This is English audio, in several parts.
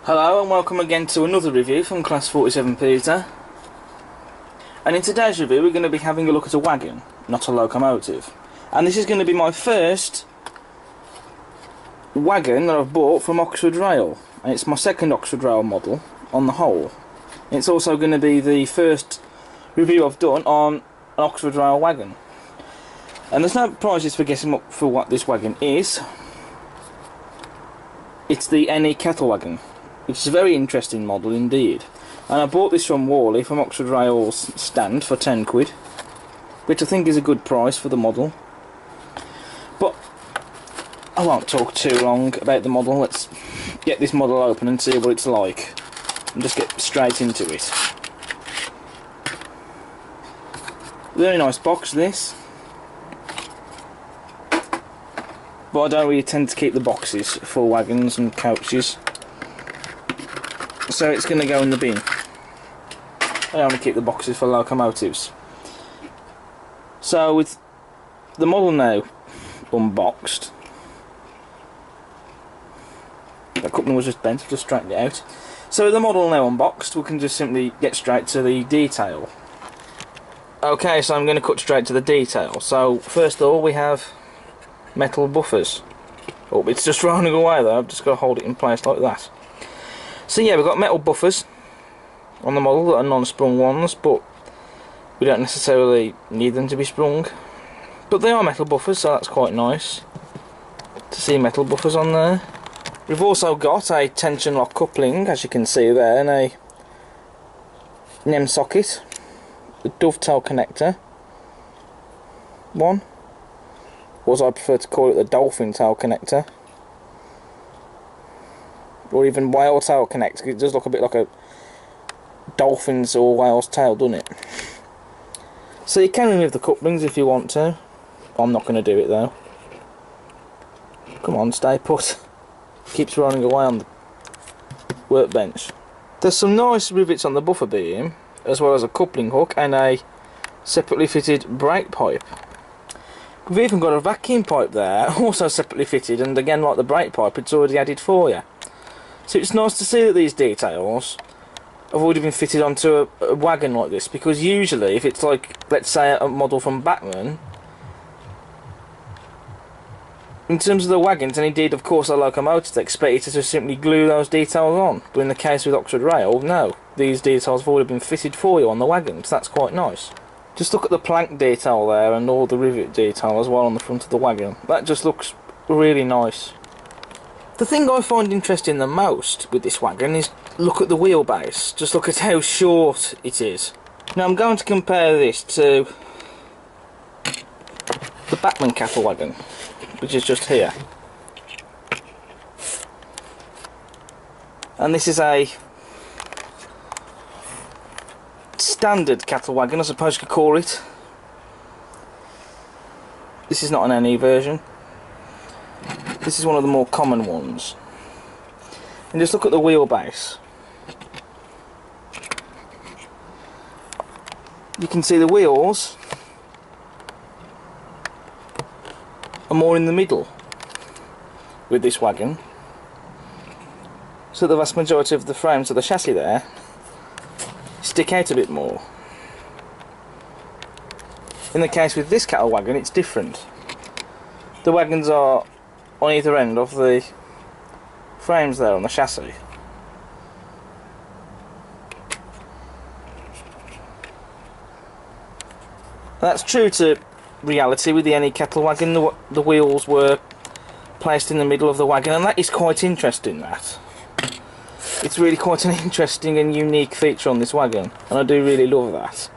Hello and welcome again to another review from Class 47 Peter. And in today's review we're going to be having a look at a wagon, not a locomotive. And this is going to be my first wagon that I've bought from Oxford Rail. And it's my second Oxford Rail model on the whole. It's also going to be the first review I've done on an Oxford Rail wagon. And there's no prizes for guessing for what this wagon is. It's the NE Cattle Wagon, which is a very interesting model indeed. And I bought this from Worley, from Oxford Rail's stand, for 10 quid, which I think is a good price for the model. But I won't talk too long about the model. Let's get this model open and see what it's like, and just get straight into it. Very nice box, this. But I don't really tend to keep the boxes for wagons and coaches, so it's going to go in the bin. I only keep the boxes for locomotives. So with the model now unboxed, the coupling was just bent, I've just straightened it out. So with the model now unboxed, we can just simply get straight to the detail. Okay, so I'm going to cut straight to the detail. So first of all, we have metal buffers. Oh, it's just rolling away though, I've just got to hold it in place like that. So yeah, we've got metal buffers on the model that are non-sprung ones, but we don't necessarily need them to be sprung. But they are metal buffers, so that's quite nice to see metal buffers on there. We've also got a tension lock coupling, as you can see there, and a NEM socket, the dovetail connector one, or as I prefer to call it, the dolphin tail connector, or even whale tail connector. It does look a bit like a dolphin's or whale's tail, doesn't it? So you can remove the couplings if you want to. I'm not going to do it though. Come on, stay put. Keeps rolling away on the workbench. There's some nice rivets on the buffer beam, as well as a coupling hook and a separately fitted brake pipe. We've even got a vacuum pipe there, also separately fitted, and again, like the brake pipe, it's already added for you. So it's nice to see that these details have already been fitted onto a wagon like this, because usually if it's like, let's say, a model from Bachmann, in terms of the wagons, and indeed of course the locomotives, they expect you to just simply glue those details on. But in the case with Oxford Rail, no, these details have already been fitted for you on the wagons. That's quite nice. Just look at the plank detail there and all the rivet detail as well on the front of the wagon. That just looks really nice. The thing I find interesting the most with this wagon is look at the wheelbase. Just look at how short it is. Now I'm going to compare this to the Bachmann Cattle Wagon, which is just here. And this is a standard cattle wagon, I suppose you could call it. This is not an NE version. This is one of the more common ones. And just look at the wheelbase. You can see the wheels are more in the middle with this wagon. So the vast majority of the frames of the chassis there stick out a bit more. In the case with this cattle wagon, it's different. The wagons are on either end of the frames there on the chassis. That's true to reality with the NE Cattle Wagon. The wheels were placed in the middle of the wagon, and that is quite interesting. That it's really quite an interesting and unique feature on this wagon, and I do really love that.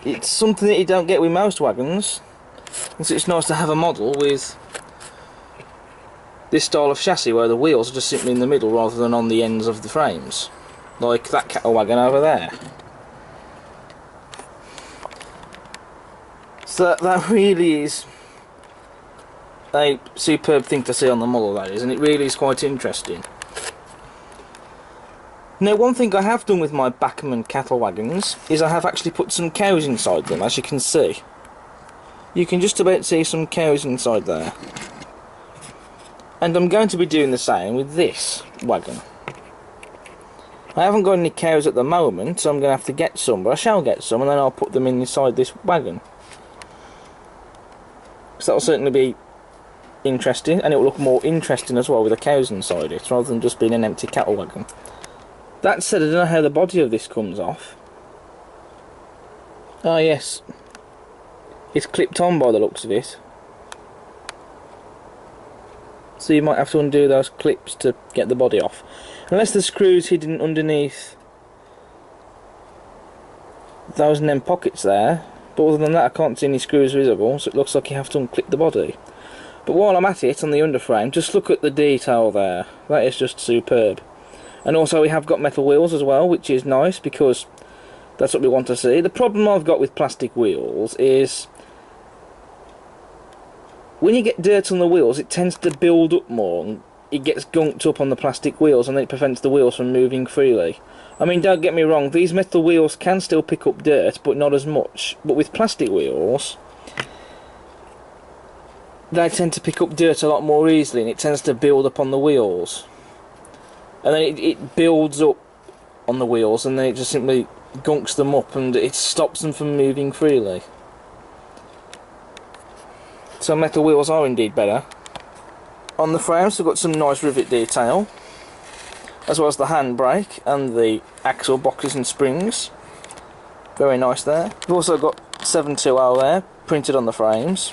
It's something that you don't get with most wagons, and so it's nice to have a model with this style of chassis where the wheels are just simply in the middle rather than on the ends of the frames, like that cattle wagon over there. So that really is a superb thing to see on the model, that is, and it really is quite interesting. Now, one thing I have done with my Bachmann cattle wagons is I have actually put some cows inside them, as you can see. You can just about see some cows inside there. And I'm going to be doing the same with this wagon. I haven't got any cows at the moment, so I'm going to have to get some, but I shall get some, and then I'll put them inside this wagon. So that'll certainly be interesting, and it will look more interesting as well with the cows inside it, rather than just being an empty cattle wagon. That said, I don't know how the body of this comes off. Oh yes, it's clipped on by the looks of it. So you might have to undo those clips to get the body off. Unless the screw's hidden underneath those and them pockets there. But other than that, I can't see any screws visible, so it looks like you have to unclip the body. But while I'm at it, on the underframe, just look at the detail there. That is just superb. And also we have got metal wheels as well, which is nice, because that's what we want to see. The problem I've got with plastic wheels is when you get dirt on the wheels, it tends to build up more, and it gets gunked up on the plastic wheels, and then it prevents the wheels from moving freely. I mean, don't get me wrong, these metal wheels can still pick up dirt, but not as much. But with plastic wheels, they tend to pick up dirt a lot more easily, and it tends to build up on the wheels. And then it builds up on the wheels, and then it just simply gunks them up, and it stops them from moving freely. So metal wheels are indeed better. On the frames we've got some nice rivet detail, as well as the handbrake and the axle boxes and springs. Very nice there. We've also got 720 there, printed on the frames.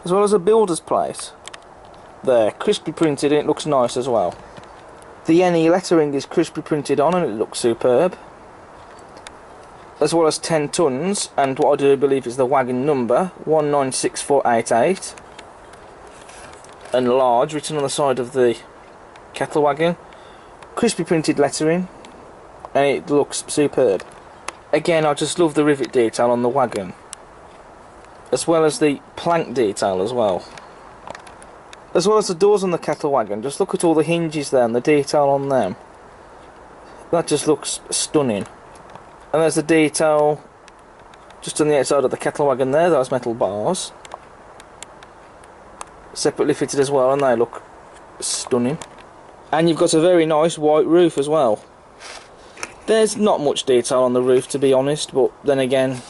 As well as a builder's plate. There, crisply printed, and it looks nice as well. The NE lettering is crisply printed on, and it looks superb. As well as 10 tonnes, and what I do believe is the wagon number, 196488. And large, written on the side of the cattle wagon. Crisply printed lettering, and it looks superb. Again, I just love the rivet detail on the wagon, as well as the plank detail as well. As well as the doors on the cattle wagon, just look at all the hinges there and the detail on them. That just looks stunning. And there's the detail just on the outside of the cattle wagon there, those metal bars. Separately fitted as well, and they look stunning. And you've got a very nice white roof as well. There's not much detail on the roof, to be honest, but then again,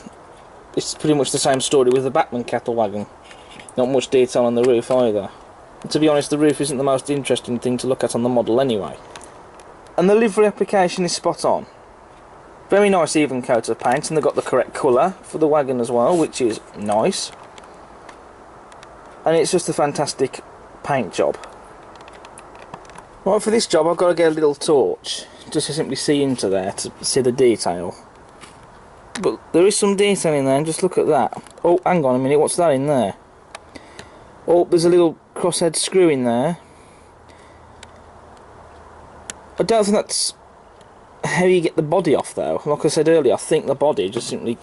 it's pretty much the same story with the Batman cattle wagon. Not much detail on the roof either. To be honest, the roof isn't the most interesting thing to look at on the model anyway. And the livery application is spot on. Very nice even coat of paint, and they've got the correct colour for the wagon as well, which is nice. And it's just a fantastic paint job. Right, for this job I've got to get a little torch, just to simply see into there, to see the detail. But there is some detail in there, and just look at that. Oh, hang on a minute, what's that in there? Oh, there's a little crosshead screw in there. I don't think that's how you get the body off though. Like I said earlier, I think the body just simply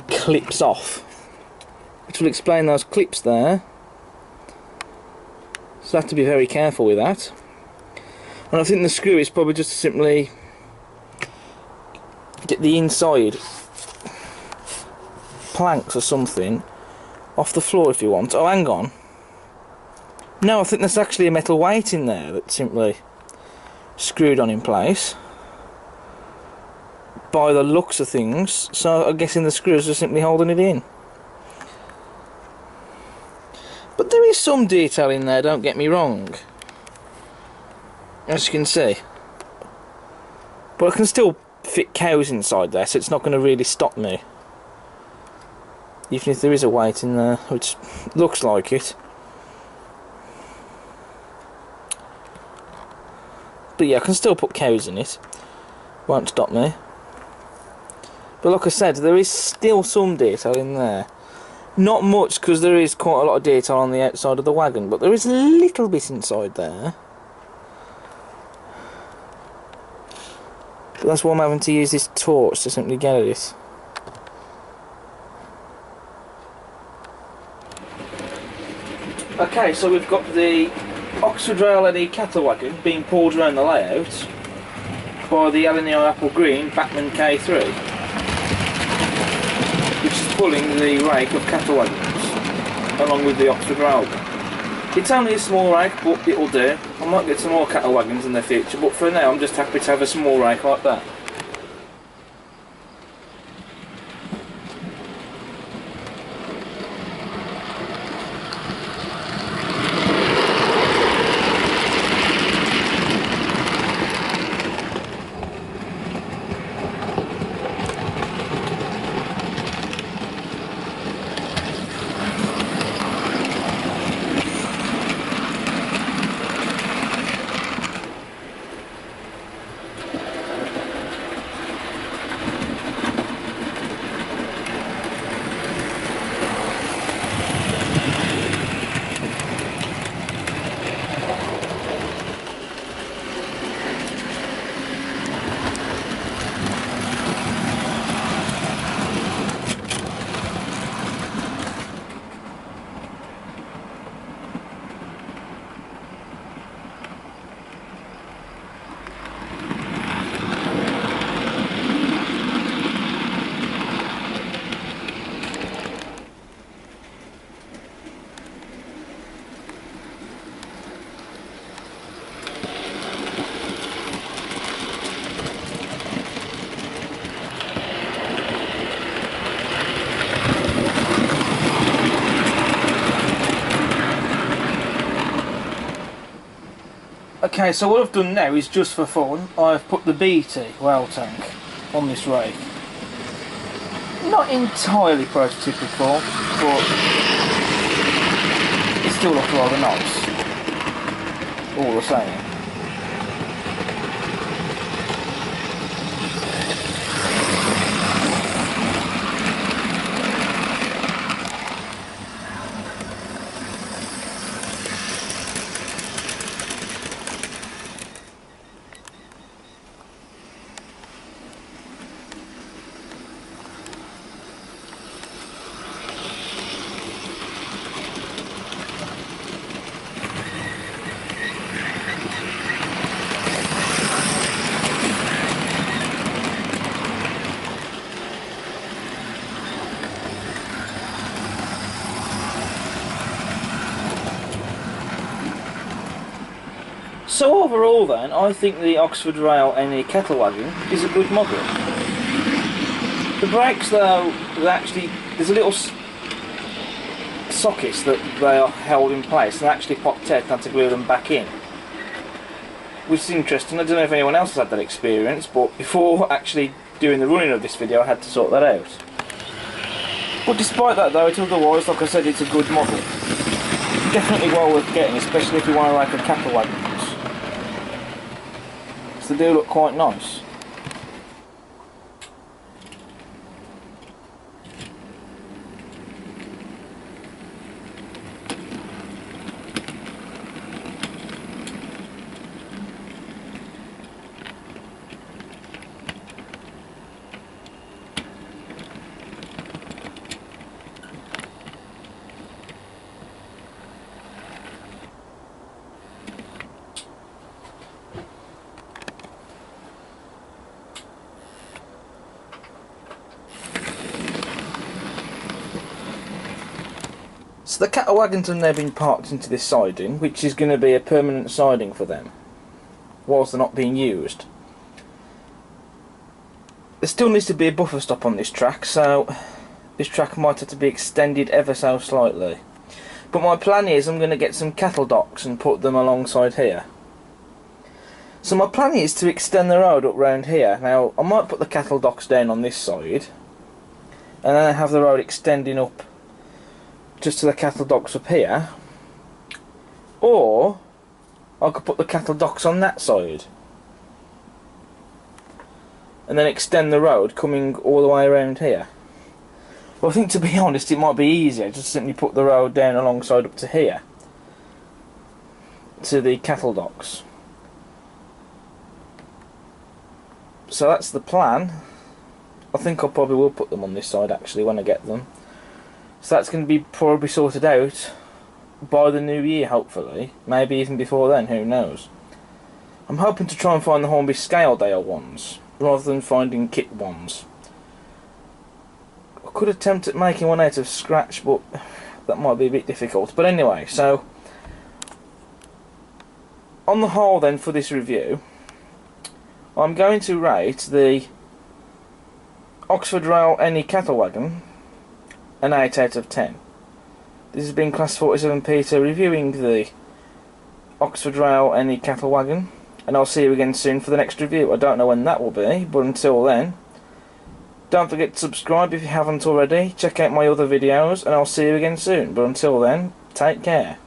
clips off, which will explain those clips there. So I have to be very careful with that. And I think the screw is probably just to simply get the inside planks or something off the floor if you want. Oh, hang on. No, I think there's actually a metal weight in there that's simply screwed on in place by the looks of things. So I'm guessing the screws are simply holding it in. But there is some detail in there, don't get me wrong, as you can see. But I can still fit cows inside there, so it's not going to really stop me, even if there is a weight in there, which looks like it. But yeah, I can still put cows in it, won't stop me. But like I said, there is still some detail in there. Not much, because there is quite a lot of detail on the outside of the wagon, but there is a little bit inside there. But that's why I'm having to use this torch to simply get at it. Okay, so we've got the Oxford Rail NE Cattle Wagon being pulled around the layout by the NE Apple Green Batman K3, which is pulling the rake of cattle wagons along with the Oxford Railgun. It's only a small rake, but it'll do. I might get some more cattle wagons in the future, but for now I'm just happy to have a small rake like that. Okay, so what I've done now is just for fun. I've put the BT well tank on this rake. Not entirely prototypical, but it still looks rather nice. All the same. So overall then, I think the Oxford Rail NE Cattle Wagon is a good model. The brakes though, there's a little sockets that they are held in place and actually popped out and had to glue them back in. Which is interesting. I don't know if anyone else has had that experience, but before actually doing the running of this video I had to sort that out. But despite that though, otherwise, like I said, it's a good model. Definitely well worth getting, especially if you want to like a cattle wagon. They do look quite nice. So the cattle wagons have now been parked into this siding, which is going to be a permanent siding for them, whilst they're not being used. There still needs to be a buffer stop on this track, so this track might have to be extended ever so slightly. But my plan is I'm going to get some cattle docks and put them alongside here. So my plan is to extend the road up round here. Now I might put the cattle docks down on this side, and then have the road extending up just to the cattle docks up here, or I could put the cattle docks on that side and then extend the road coming all the way around here. Well, I think to be honest it might be easier just simply put the road down alongside up to here to the cattle docks. So that's the plan. I think I probably will put them on this side actually when I get them. So that's going to be probably sorted out by the new year, hopefully. Maybe even before then, who knows. I'm hoping to try and find the Hornby Scaledale ones, rather than finding kit ones. I could attempt at making one out of scratch, but that might be a bit difficult. But anyway, so on the whole then, for this review, I'm going to rate the Oxford Rail NE Cattle Wagon an 8 out of 10. This has been Class 47 Peter reviewing the Oxford Rail NE Cattle Wagon, and I'll see you again soon for the next review. I don't know when that will be, but until then, don't forget to subscribe if you haven't already. Check out my other videos, and I'll see you again soon. But until then, take care.